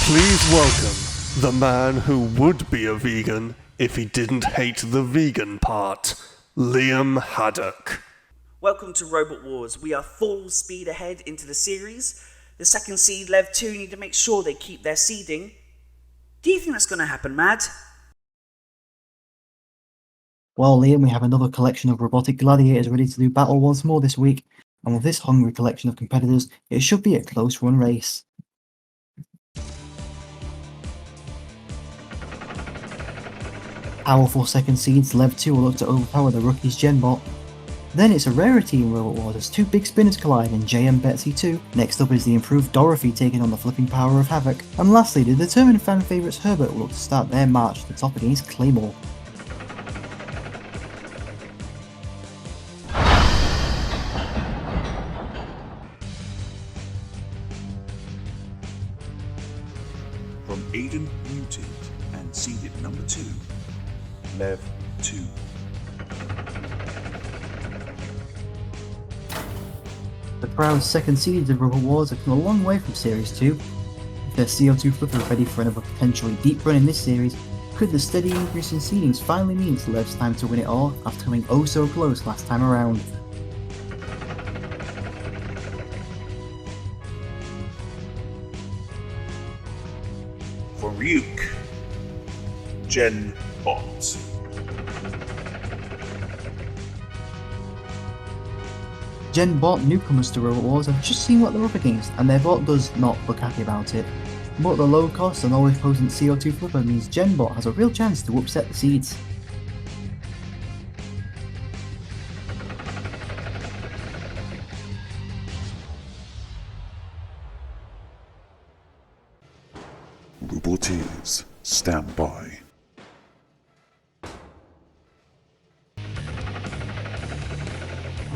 Please welcome the man who would be a vegan if he didn't hate the vegan part, Liam Haddock. Welcome to Robot Wars. We are full speed ahead into the series. The second seed, Lev 2, need to make sure they keep their seeding. Do you think that's going to happen, Mad? Well, Liam, we have another collection of robotic gladiators ready to do battle once more this week, and with this hungry collection of competitors, it should be a close-run race. Powerful second seeds, Lev 2 will look to overpower the rookies Genbot. Then it's a rarity in Robot Wars as two big spinners collide in Jay and Betsy 2. Next up is the improved Dorothy taking on the flipping power of Havoc. And lastly, the determined fan favourites Herbert will look to start their march to the top against Claymore. From Aiden Muted and seeded number 2, Lev 2. The proud second seeds of Robot Wars have come a long way from Series 2. If their CO2 flipper is ready for another potentially deep run in this series, could the steady increase in seedings finally mean it's Lev's time to win it all after coming oh so close last time around? From Ryuk, Gen Bot. Genbot, newcomers to Robot Wars, have just seen what they're up against, and their bot does not look happy about it. But the low cost and always potent CO2 flipper means Genbot has a real chance to upset the seeds. Roboteers, stand by.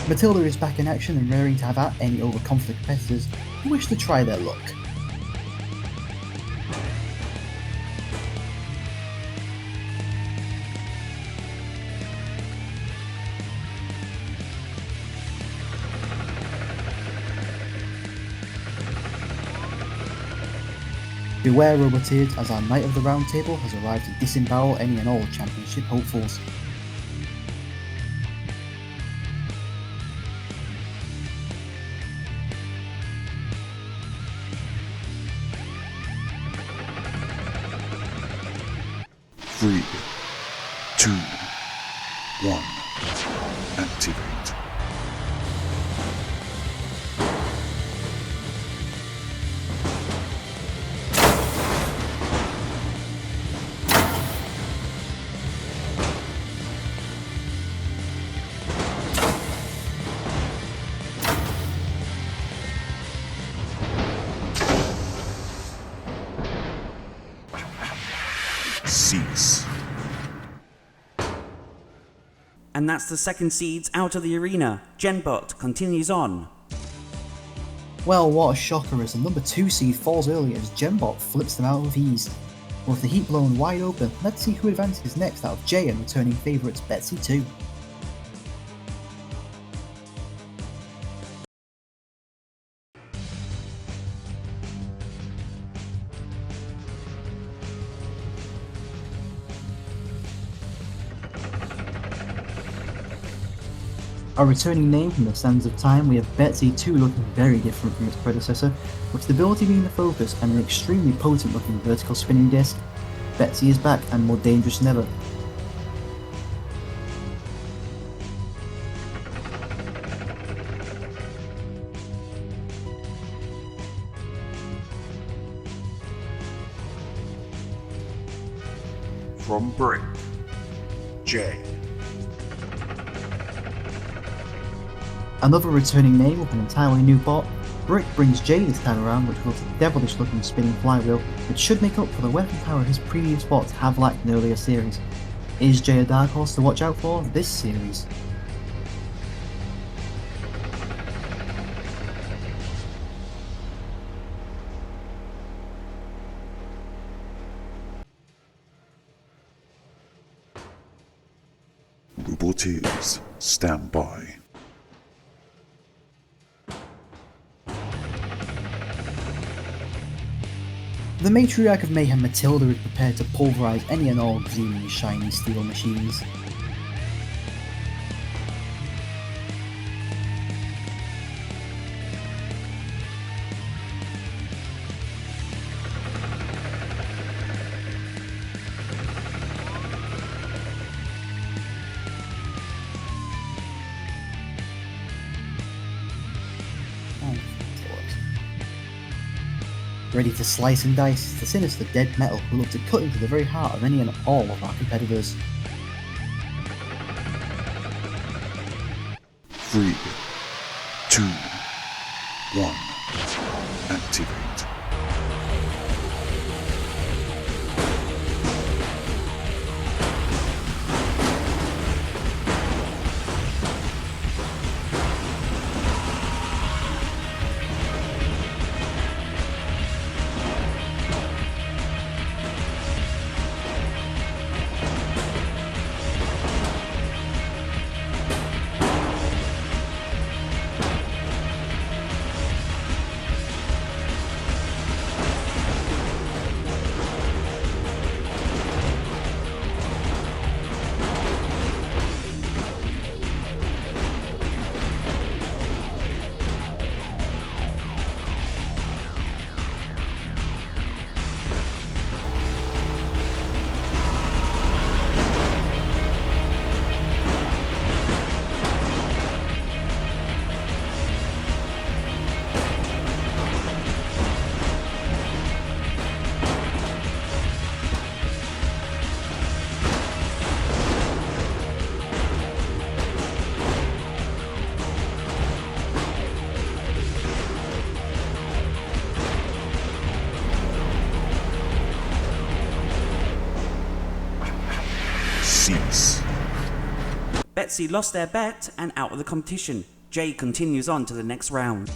Matilda is back in action and raring to have at any overconfident competitors who wish to try their luck. Beware Roboteers, as our Knight of the Round Table has arrived to disembowel any and all championship hopefuls. Three, two, one, activate. Cease. And that's the second seeds out of the arena. Genbot continues on. Well, what a shocker as the number 2 seed falls early as Genbot flips them out with ease. With the heat blown wide open, let's see who advances next out of Jay and returning favourites Betsy 2. Our returning name from the sands of time, we have Betsy 2 looking very different from its predecessor, with stability being the focus and an extremely potent looking vertical spinning disc. Betsy is back and more dangerous than ever. From Brick, J. Another returning name with an entirely new bot, Brick brings Jay this time around, which wields a devilish looking spinning flywheel, which should make up for the weapon power his previous bots have lacked in earlier series. Is Jay a dark horse to watch out for this series? Roboteers, stand by. The matriarch of mayhem Matilda is prepared to pulverise any and all gleaming shiny steel machines. Ready to slice and dice the sinister dead metal who look to cut into the very heart of any and all of our competitors. 3, 2, 1, activate. Cease. Betsy lost their bet and out of the competition. Jay continues on to the next round.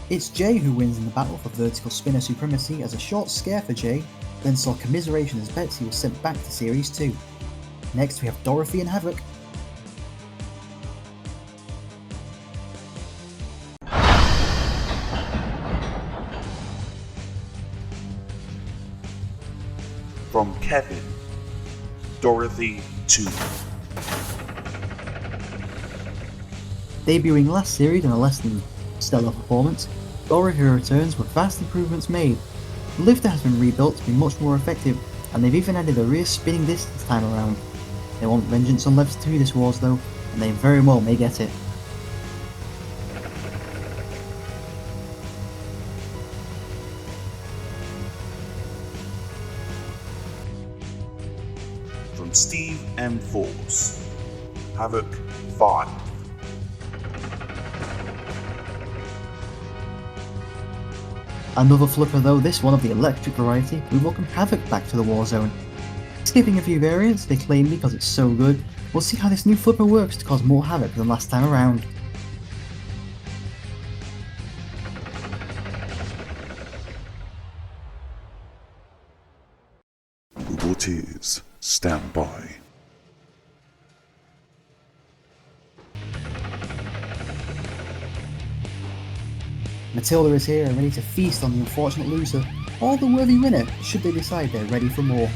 It's Jay who wins in the battle for vertical spinner supremacy as a short scare for Jay, then saw commiseration as Betsy was sent back to Series 2. Next we have Dorothy and Havoc. From Kevin, Dorothy 2. Debuting last series in a less than stellar performance, Dorothy returns with vast improvements made. The lifter has been rebuilt to be much more effective, and they've even added a rear spinning disc this time around. They want vengeance on Levs 2 this wars though, and they very well may get it. From Steve M. Force, Havoc 5. Another flipper though, this one of the electric variety, we welcome Havoc back to the Warzone. Skipping a few variants, they claim because it's so good, we'll see how this new flipper works to cause more havoc than last time around. Roboteers, stand by. Matilda is here and ready to feast on the unfortunate loser, or the worthy winner should they decide they're ready for more.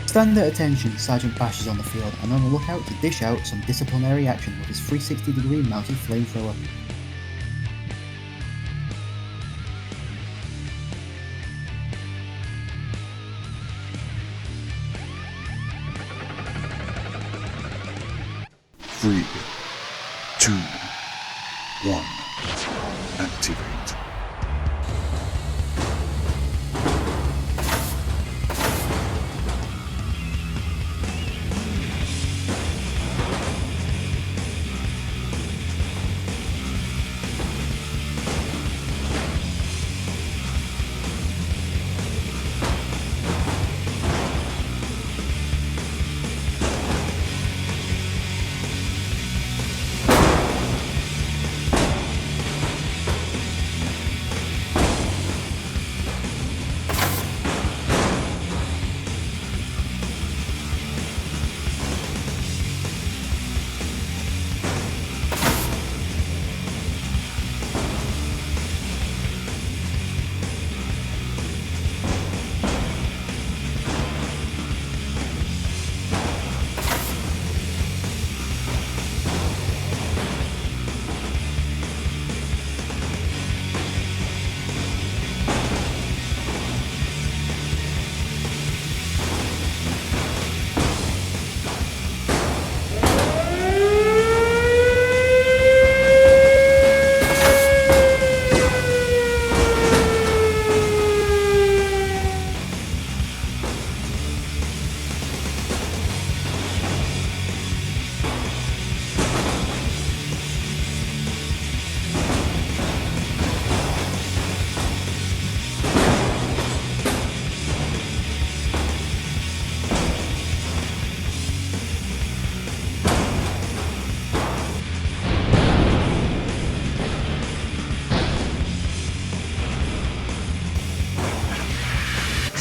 Stand at attention, Sergeant Bash is on the field and on the lookout to dish out some disciplinary action with his 360-degree mounted flamethrower. Three, 2, 1, activate.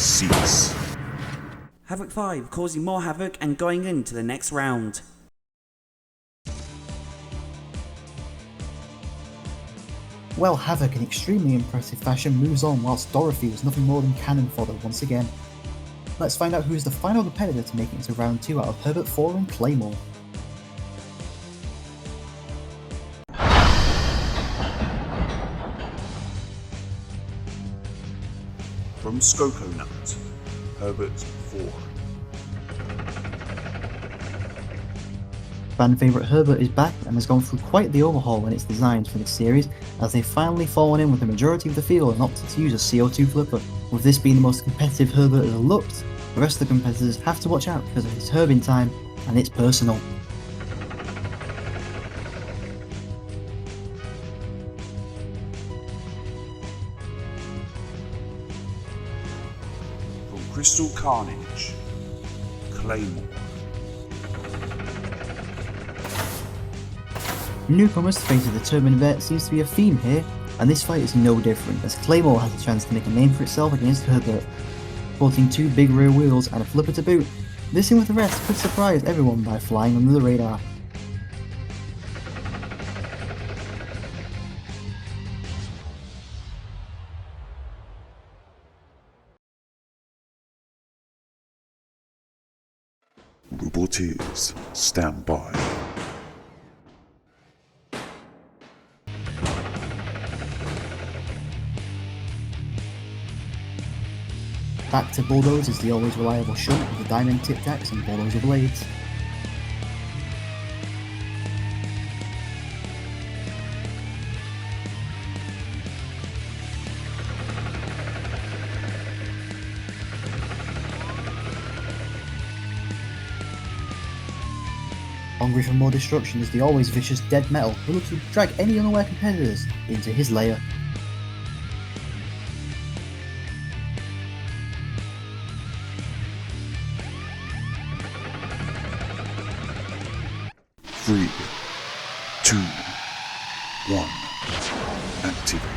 Cease. Havoc 5 causing more havoc and going into the next round. Well, Havoc in extremely impressive fashion moves on whilst Dorothy was nothing more than cannon fodder once again. Let's find out who is the final competitor to make it into round 2 out of Herbert 4 and Claymore. From Skokonut, Herbert 4. Fan favourite Herbert is back and has gone through quite the overhaul in its designs for this series, as they've finally fallen in with the majority of the field and opted to use a CO2 flipper. With this being the most competitive Herbert ever looked, the rest of the competitors have to watch out because of his Herbing time, and it's personal. From Crystal Carnage, Claymore. Newcomers to face a determined vet seems to be a theme here, and this fight is no different, as Claymore has a chance to make a name for itself against Herbert. Sporting 2 big rear wheels and a flipper to boot, this in with the rest could surprise everyone by flying under the radar. Roboteers, stand by. Back to Bulldoze is the always reliable shunt with the diamond tip decks and bulldozer blades. Hungry for more destruction is the always vicious Dead Metal, who looks to drag any unaware competitors into his lair. Three, two, one, activate.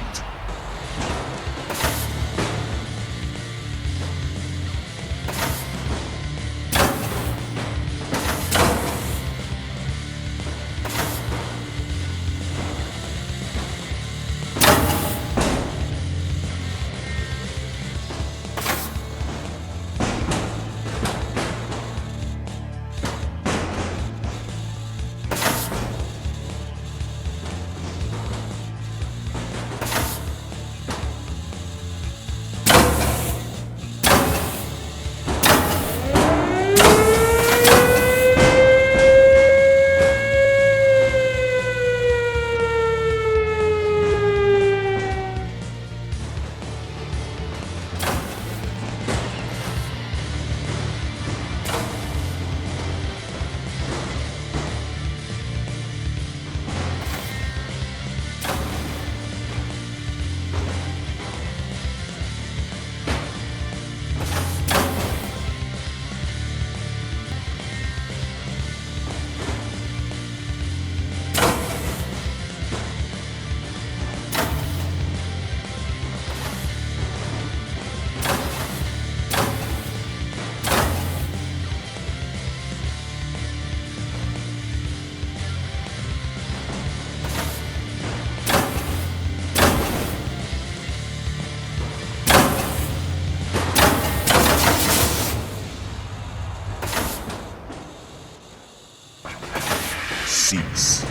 Cease.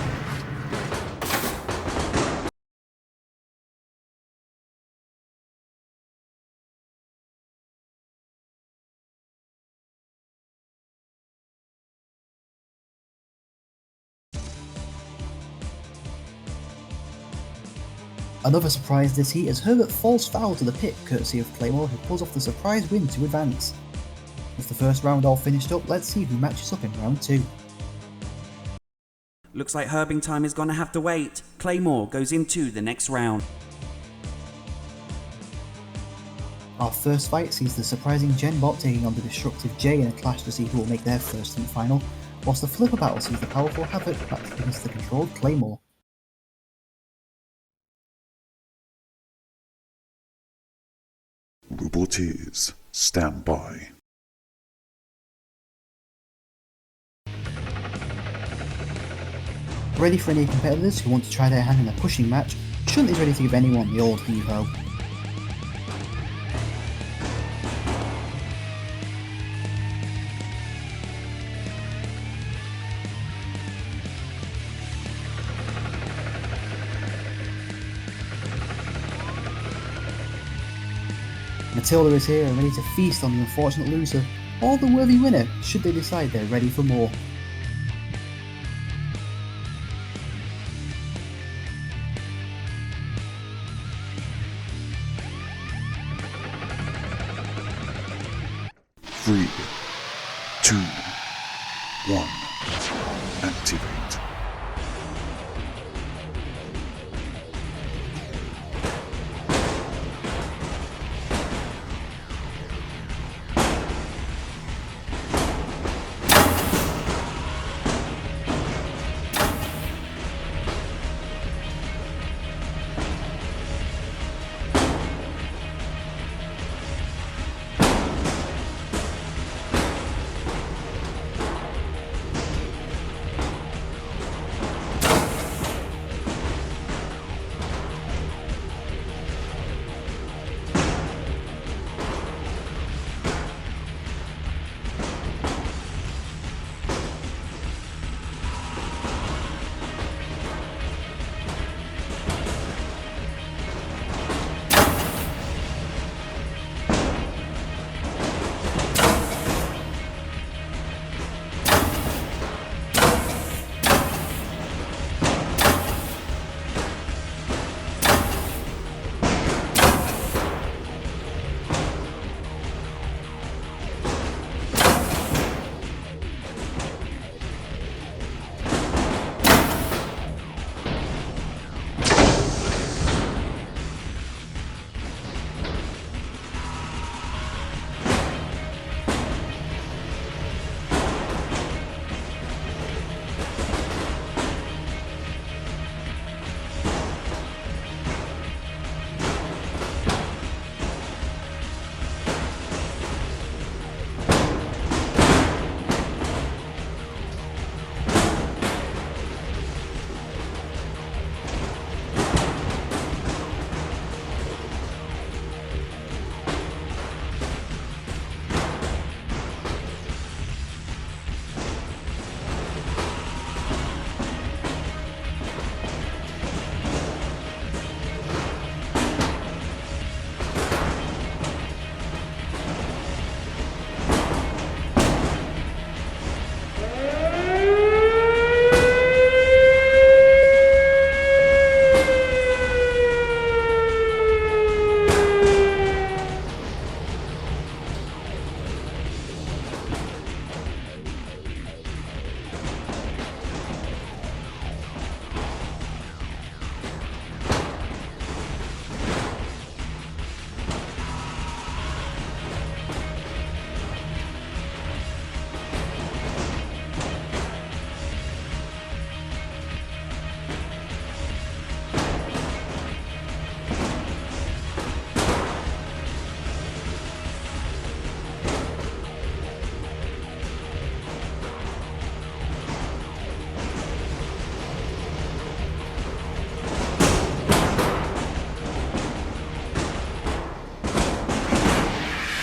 Another surprise this heat as Herbert falls foul to the pit courtesy of Claymore, who pulls off the surprise win to advance. With the first round all finished up, let's see who matches up in round 2. Looks like Herbing time is gonna have to wait. Claymore goes into the next round. Our first fight sees the surprising Genbot taking on the destructive J in a clash to see who will make their first and final, whilst the flipper battle sees the powerful Havoc back against the controlled Claymore. Roboteers, stand by. Ready for any competitors who want to try their hand in a pushing match, Shunt is ready to give anyone the old heave-ho. Matilda is here and ready to feast on the unfortunate loser, or the worthy winner should they decide they're ready for more. Three, two, one, activate.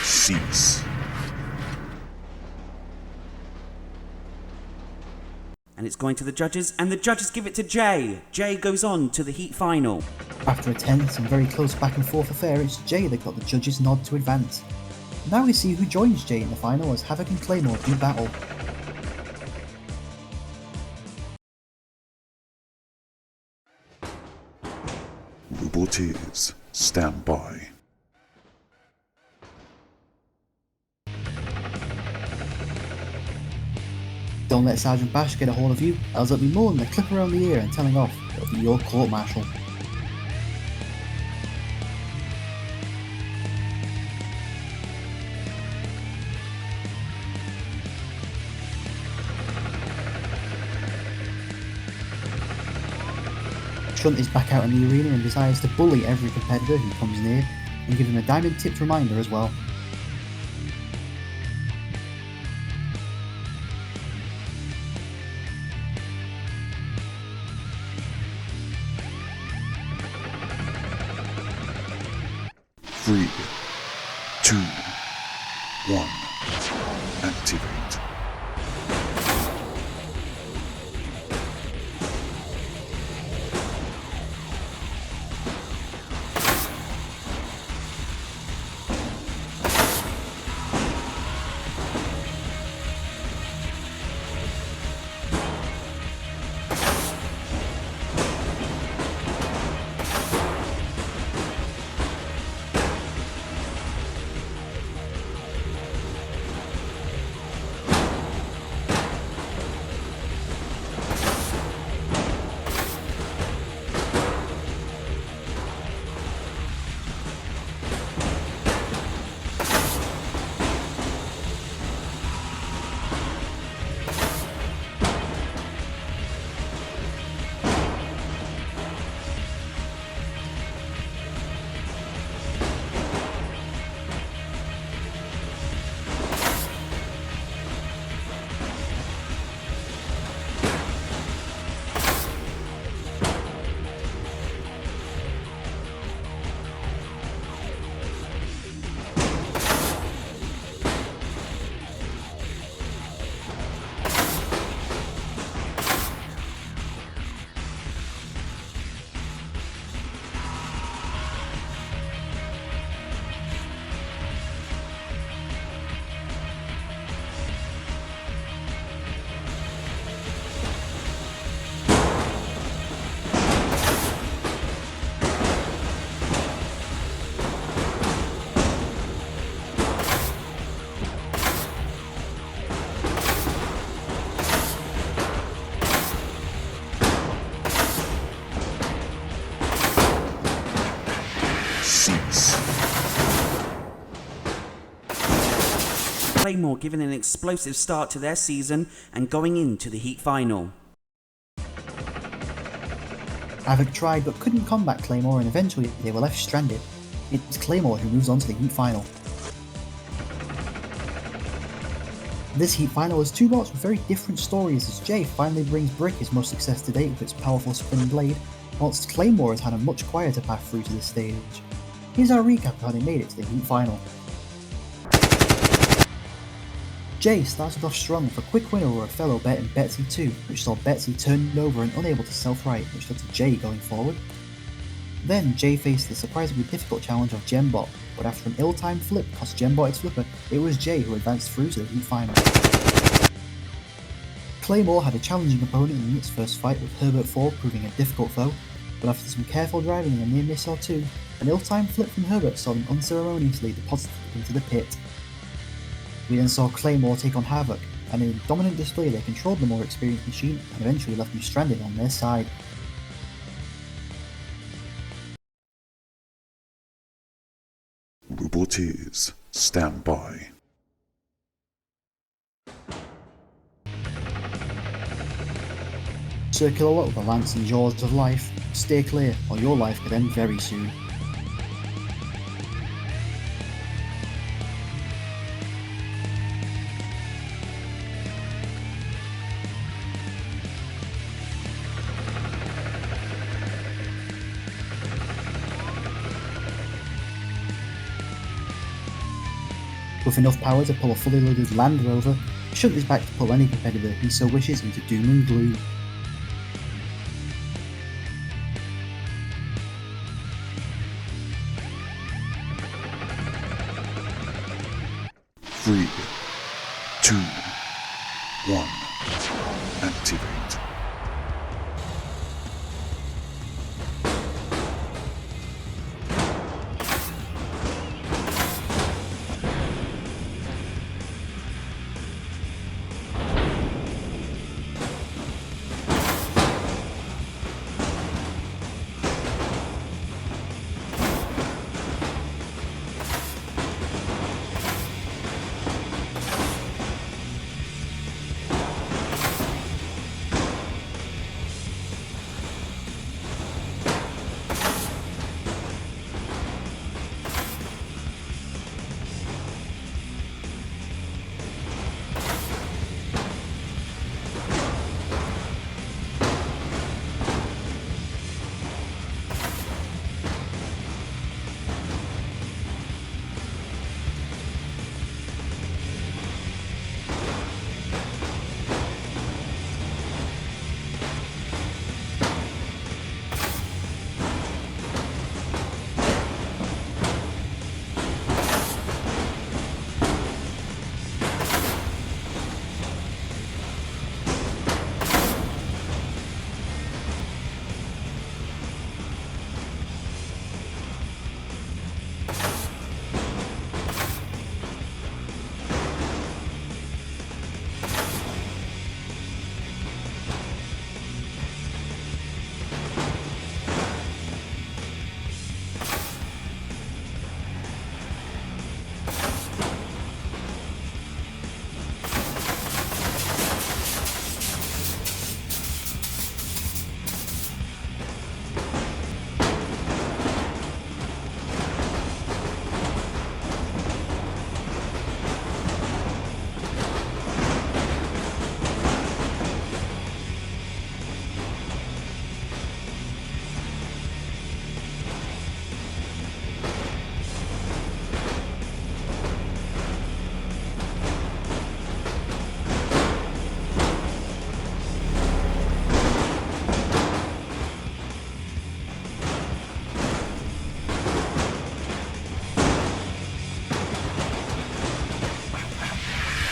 Cease. And it's going to the judges, and the judges give it to Jay. Jay goes on to the Heat final. After a tense and very close back and forth affair, it's Jay that got the judges' nod to advance. Now we see who joins Jay in the final as Havoc and Claymore do battle. Roboteers, stand by. Don't let Sergeant Bash get a hold of you, else it'll be more than a clip around the ear and telling off. It'll be your court-martial. Shunt is back out in the arena and desires to bully every competitor who comes near, and give them a diamond-tipped reminder as well. 3, 2, 1, activate. Cease. Claymore giving an explosive start to their season and going into the Heat final. Havoc tried but couldn't combat Claymore and eventually they were left stranded. It's Claymore who moves on to the Heat final. This Heat final has two bots with very different stories as Jay finally brings Brick his most success to date with its powerful spinning blade, whilst Claymore has had a much quieter path through to this stage. Here's our recap of how they made it to the Heat final. Jay started off strong with a quick win over a fellow bet in Betsy 2, which saw Betsy turned over and unable to self-right, which led to Jay going forward. Then Jay faced the surprisingly difficult challenge of Gembot, but after an ill-timed flip cost Gembot its flipper, it was Jay who advanced through to the Heat final. Claymore had a challenging opponent in its first fight with Herbert 4 proving a difficult foe, but after some careful driving and a near miss or two, an ill-timed flip from Herbert saw them unceremoniously deposited into the pit. We then saw Claymore take on Havoc, and in a dominant display they controlled the more experienced machine and eventually left them stranded on their side. Roboteers, stand by. Circular lot with the lance and jaws of life. Stay clear, or your life could end very soon. With enough power to pull a fully loaded Land Rover, shunt his back to pull any competitor he so wishes into doom and gloom. Three, 2, 1, activate.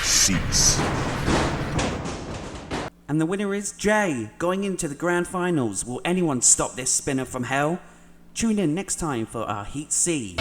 cease. And the winner is Jay, going into the grand finals. Will anyone stop this spinner from hell? Tune in next time for our Heat C.